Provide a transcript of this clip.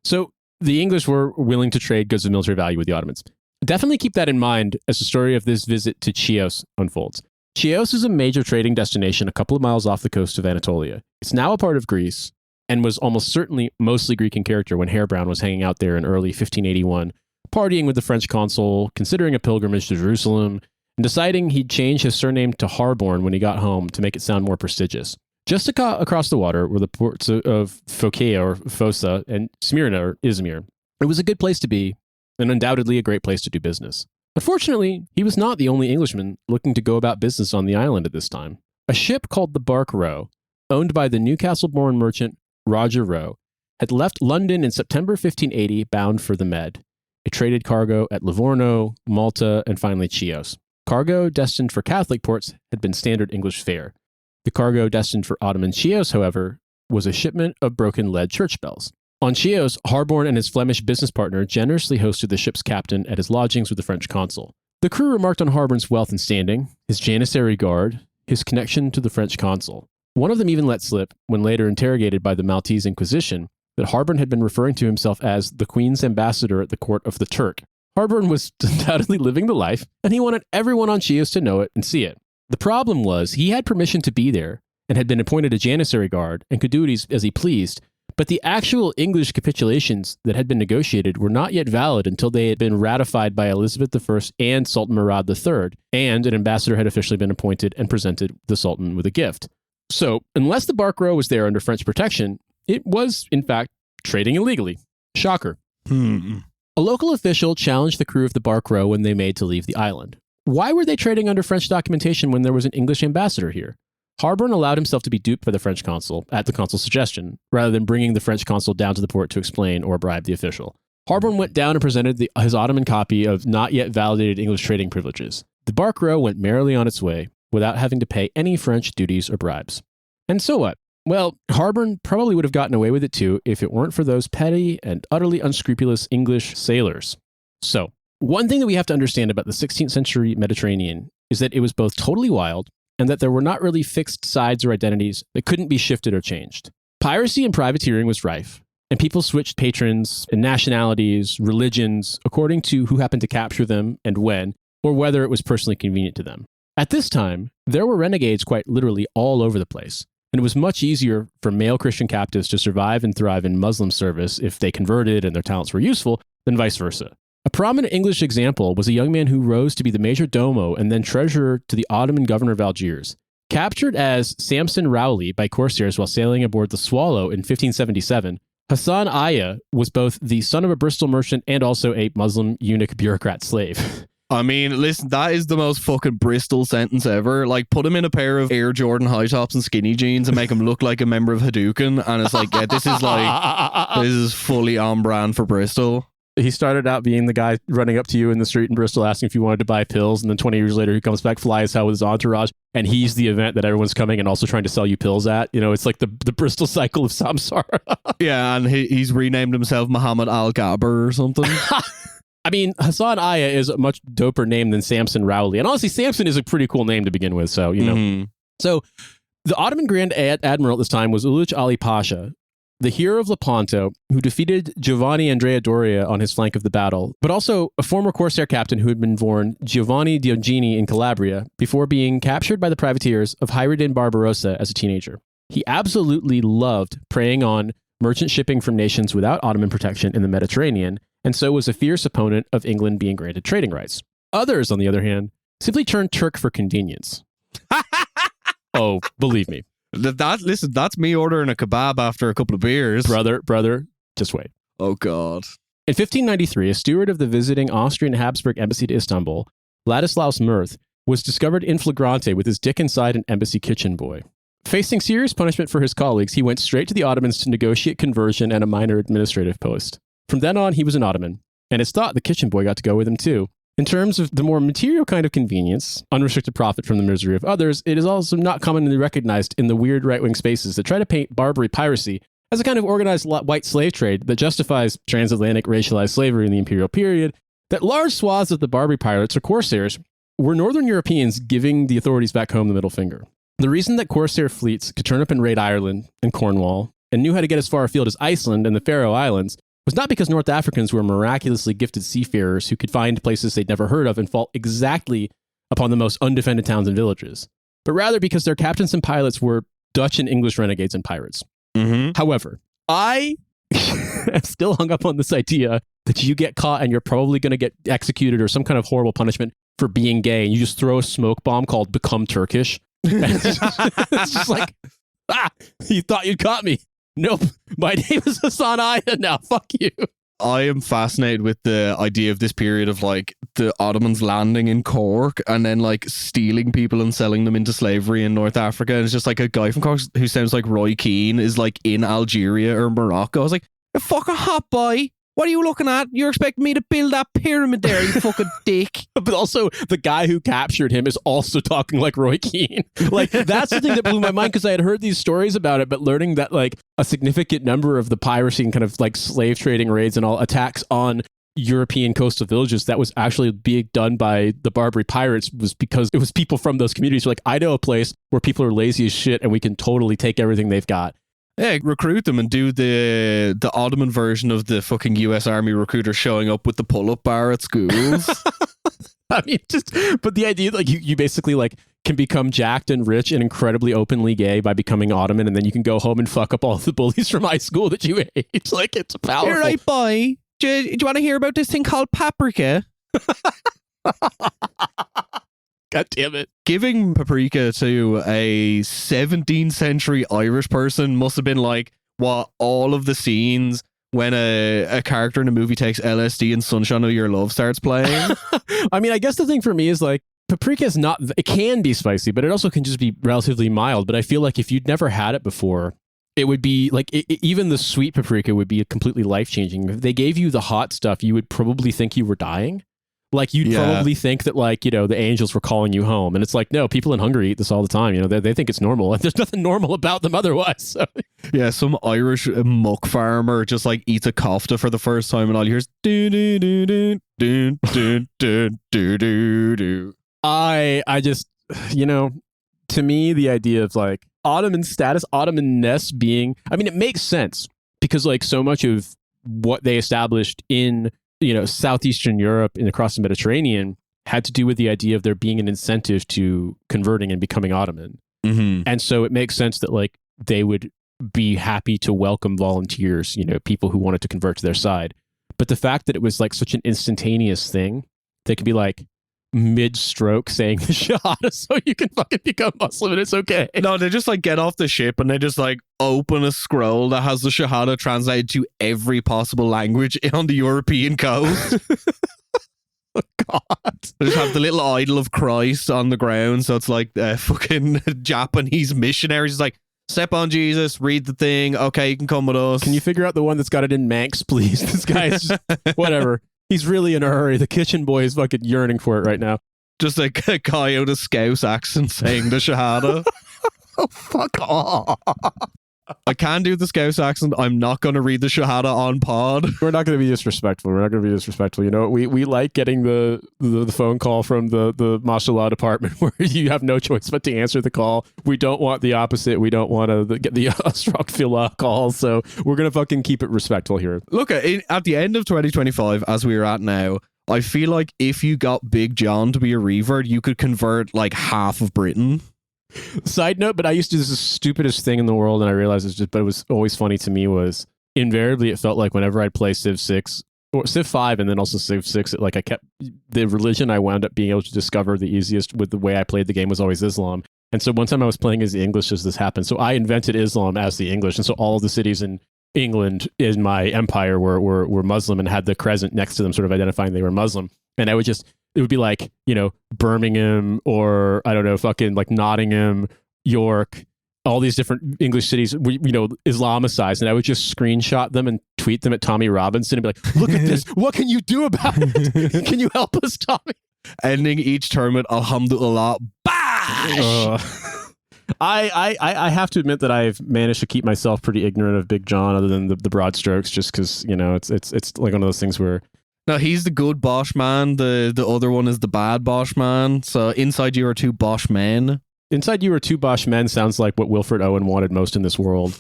So the English were willing to trade goods of military value with the Ottomans. Definitely keep that in mind as the story of this visit to Chios unfolds. Chios is a major trading destination a couple of miles off the coast of Anatolia. It's now a part of Greece and was almost certainly mostly Greek in character when Harebrowne was hanging out there in early 1581, partying with the French consul, considering a pilgrimage to Jerusalem, and deciding he'd change his surname to Harborne when he got home to make it sound more prestigious. Just across the water were the ports of Phocaea or Fossa and Smyrna or Izmir. It was a good place to be, and undoubtedly a great place to do business. Unfortunately, he was not the only Englishman looking to go about business on the island at this time. A ship called the Bark Roe, owned by the Newcastle-born merchant Roger Roe, had left London in September 1580 bound for the Med. It traded cargo at Livorno, Malta, and finally Chios. Cargo destined for Catholic ports had been standard English fare. The cargo destined for Ottoman Chios, however, was a shipment of broken lead church bells. On Chios, Harborne and his Flemish business partner generously hosted the ship's captain at his lodgings with the French consul. The crew remarked on Harborne's wealth and standing, his janissary guard, his connection to the French consul. One of them even let slip, when later interrogated by the Maltese Inquisition, that Harborne had been referring to himself as the Queen's ambassador at the court of the Turk. Harborne was undoubtedly living the life, and he wanted everyone on Chios to know it and see it. The problem was he had permission to be there and had been appointed a janissary guard and could do it as he pleased, but the actual English capitulations that had been negotiated were not yet valid until they had been ratified by Elizabeth I and Sultan Murad III, and an ambassador had officially been appointed and presented the Sultan with a gift. So, unless the Bark Roe was there under French protection, it was, in fact, trading illegally. Shocker. A local official challenged the crew of the Bark Roe when they made to leave the island. Why were they trading under French documentation when there was an English ambassador here? Harborne allowed himself to be duped by the French consul at the consul's suggestion, rather than bringing the French consul down to the port to explain or bribe the official. Harborne went down and presented his Ottoman copy of not yet validated English trading privileges. The Bark Roe went merrily on its way without having to pay any French duties or bribes. And so what? Well, Harborne probably would have gotten away with it too if it weren't for those petty and utterly unscrupulous English sailors. So, one thing that we have to understand about the 16th century Mediterranean is that it was both totally wild and that there were not really fixed sides or identities that couldn't be shifted or changed. Piracy and privateering was rife, and people switched patrons and nationalities, religions, according to who happened to capture them and when, or whether it was personally convenient to them. At this time, there were renegades quite literally all over the place, and it was much easier for male Christian captives to survive and thrive in Muslim service if they converted and their talents were useful, than vice versa. A prominent English example was a young man who rose to be the major domo and then treasurer to the Ottoman governor of Algiers. Captured as Samson Rowley by corsairs while sailing aboard the Swallow in 1577, Hassan Aya was both the son of a Bristol merchant and also a Muslim eunuch bureaucrat slave. I mean, listen, that is the most fucking Bristol sentence ever. Like, put him in a pair of Air Jordan high tops and skinny jeans and make him look like a member of Hadouken, and it's like, yeah, this is fully on brand for Bristol. He started out being the guy running up to you in the street in Bristol asking if you wanted to buy pills, and then 20 years later he comes back fly as hell with his entourage, and he's the event that everyone's coming and also trying to sell you pills at. You know, it's like the Bristol cycle of samsara. Yeah, and he's renamed himself Muhammad Al-Gabr or something. I mean, Hassan Aya is a much doper name than Samson Rowley. And honestly, Samson is a pretty cool name to begin with, so, you know. Mm-hmm. So, the Ottoman Grand Admiral at this time was Uluç Ali Pasha, the hero of Lepanto, who defeated Giovanni Andrea Doria on his flank of the battle, but also a former corsair captain who had been born Giovanni Diogini in Calabria before being captured by the privateers of Hayreddin Barbarossa as a teenager. He absolutely loved preying on merchant shipping from nations without Ottoman protection in the Mediterranean, and so was a fierce opponent of England being granted trading rights. Others, on the other hand, simply turned Turk for convenience. Oh, believe me. Listen, that's me ordering a kebab after a couple of beers. Brother, just wait. Oh, God. In 1593, a steward of the visiting Austrian Habsburg embassy to Istanbul, Ladislaus Merth, was discovered in flagrante with his dick inside an embassy kitchen boy. Facing serious punishment for his colleagues, he went straight to the Ottomans to negotiate conversion and a minor administrative post. From then on, he was an Ottoman, and it's thought the kitchen boy got to go with him too. In terms of the more material kind of convenience, unrestricted profit from the misery of others, it is also not commonly recognized in the weird right-wing spaces that try to paint Barbary piracy as a kind of organized white slave trade that justifies transatlantic racialized slavery in the imperial period, that large swaths of the Barbary Pirates or corsairs were Northern Europeans giving the authorities back home the middle finger. The reason that corsair fleets could turn up and raid Ireland and Cornwall and knew how to get as far afield as Iceland and the Faroe Islands was not because North Africans were miraculously gifted seafarers who could find places they'd never heard of and fall exactly upon the most undefended towns and villages, but rather because their captains and pilots were Dutch and English renegades and pirates. Mm-hmm. However, I am still hung up on this idea that you get caught and you're probably going to get executed or some kind of horrible punishment for being gay, and you just throw a smoke bomb called "Become Turkish." It's just like, you thought you'd caught me. Nope, my name is Hassan Aya now. Fuck you. I am fascinated with the idea of this period of like the Ottomans landing in Cork and then like stealing people and selling them into slavery in North Africa. And it's just like a guy from Cork who sounds like Roy Keane is like in Algeria or Morocco. I was like, a fucking hot boy. What are you looking at? You're expecting me to build that pyramid there, you fucking dick. But also, the guy who captured him is also talking like Roy Keane. Like, that's the thing that blew my mind, because I had heard these stories about it, but learning that, like, a significant number of the piracy and kind of, like, slave trading raids and all attacks on European coastal villages that was actually being done by the Barbary Pirates was because it was people from those communities. Like, I know a place where people are lazy as shit and we can totally take everything they've got. Yeah, recruit them and do the Ottoman version of the fucking US Army recruiter showing up with the pull-up bar at schools. I mean, but the idea, like, you basically, like, can become jacked and rich and incredibly openly gay by becoming Ottoman, and then you can go home and fuck up all the bullies from high school that you hate. Like, it's powerful. All right, boy. Do you want to hear about this thing called paprika? God damn it. Giving paprika to a 17th century Irish person must have been like what all of the scenes when a character in a movie takes LSD and Sunshine of Your Love starts playing. I mean, I guess the thing for me is like, paprika is not, it can be spicy, but it also can just be relatively mild. But I feel like if you'd never had it before, it would be like, even the sweet paprika would be completely life-changing. If they gave you the hot stuff, you would probably think you were dying. Like, you'd probably think that, like, you know, the angels were calling you home. And it's like, no, people in Hungary eat this all the time. You know, they think it's normal. And there's nothing normal about them otherwise. So. Yeah, some Irish muck farmer just, like, eats a kofta for the first time and all you hear is do. I just, you know, to me, the idea of, like, Ottoman status, Ottoman-ness being, I mean, it makes sense because, like, so much of what they established in, you know, Southeastern Europe and across the Mediterranean had to do with the idea of there being an incentive to converting and becoming Ottoman. Mm-hmm. And so it makes sense that, like, they would be happy to welcome volunteers, you know, people who wanted to convert to their side. But the fact that it was like such an instantaneous thing, they could be like mid-stroke saying the Shahada so you can fucking become Muslim and it's okay. No, they just like get off the ship and they just like open a scroll that has the Shahada translated to every possible language on the European coast. Oh, God. They just have the little idol of Christ on the ground, so it's like fucking Japanese missionaries like, step on Jesus, read the thing, okay, you can come with us. Can you figure out the one that's got it in Manx, please? This guy's just, whatever. He's really in a hurry. The kitchen boy is fucking yearning for it right now. Just a guy out of Scouse accent saying the Shahada. Oh, fuck off. I can do the Scouse accent. I'm not going to read the Shahada on pod. We're not going to be disrespectful. You know, we like getting the phone call from the mashallah department where you have no choice but to answer the call. We don't want the opposite. We don't want to get the astaghfirullah call. So we're going to fucking keep it respectful here. Look, at the end of 2025, as we are at now, I feel like if you got Big John to be a revert, you could convert like half of Britain. Side note, but I used to do this stupidest thing in the world, and I realized it's just, but it was always funny to me was invariably it felt like whenever I'd play Civ 6 or Civ 5 and then also Civ 6, like I kept the religion I wound up being able to discover the easiest with the way I played the game was always Islam. And so one time I was playing as the English as this happened. So I invented Islam as the English. And so all of the cities in England in my empire were Muslim and had the crescent next to them sort of identifying they were Muslim. And I would just, it would be like, you know, Birmingham or I don't know, fucking like Nottingham, York, all these different English cities, you know, Islamicized. And I would just screenshot them and tweet them at Tommy Robinson and be like, look at this. What can you do about it? Can you help us, Tommy? Ending each term with Alhamdulillah. Bash! I have to admit that I've managed to keep myself pretty ignorant of Big John other than the broad strokes, just because, you know, it's like one of those things where no, he's the good Bosch man. The other one is the bad Bosch man. So inside you are two Bosch men. Inside you are two Bosch men sounds like what Wilfred Owen wanted most in this world.